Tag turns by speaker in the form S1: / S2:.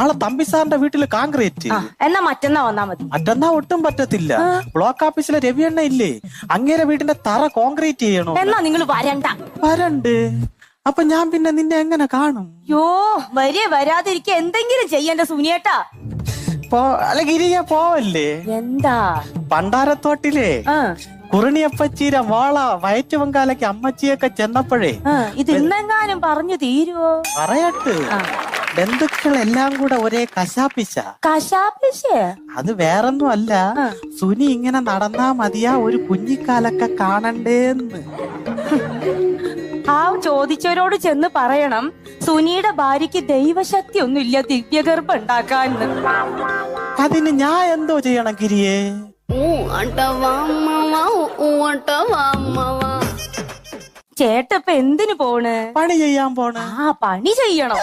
S1: ആളെ തമ്പി സാറിന്റെ വീട്ടില് കോൺക്രീറ്റ്.
S2: എന്നാ മറ്റന്നാ വന്നാ മതി.
S1: മറ്റന്നാ ഒട്ടും പറ്റത്തില്ല. ബ്ലോക്ക് ഓഫീസിലെ രവിയണ്ണ ഇല്ലേ, അങ്ങേരെ വീടിന്റെ തറ കോൺക്രീറ്റ് ചെയ്യണോ.
S2: എന്നാ നിങ്ങൾ വരണ്ട.
S1: വരണ്ട്. അപ്പൊ ഞാൻ പിന്നെ നിന്നെ എങ്ങനെ കാണും?
S2: യോ വരാതിരിക്ക എന്തെങ്കിലും ചെയ്യണ്ട സുനിയേട്ടാ.
S1: അല്ല ഗിരിയ പോവല്ലേ?
S2: എന്താ?
S1: പണ്ടാരത്തോട്ടിലെ കുറിണിയപ്പച്ചീര വാള വയറ്റു പൊങ്കാലയ്ക്ക് അമ്മച്ചിയൊക്കെ ചെന്നപ്പോഴേ
S2: ഇത് ഇന്നെങ്ങാനും പറഞ്ഞു തീരുവോ?
S1: പറയട്ട്, ബന്ധുക്കളെല്ലാം കൂടെ ഒരേ കശാപ്പിശ. അത് വേറൊന്നും അല്ല, സുനി ഇങ്ങനെ നടന്നാ മതിയാ ഒരു കുഞ്ഞിക്കാലൊക്കെ കാണണ്ടേന്ന്.
S2: ആ ചോദിച്ചവരോട് ചെന്ന് പറയണം സുനിയുടെ ഭാര്യക്ക് ദൈവശക്തി ഒന്നുമില്ല ദിവ്യഗർഭം ഉണ്ടാക്കാന്ന്.
S1: അതിന് ഞാൻ എന്തോ ചെയ്യണം ഗിരിയേ?
S2: ചേട്ടപ്പ എന്തിനു പോണ്?
S1: പണി ചെയ്യാൻ പോണ്.
S2: പണി ചെയ്യണം.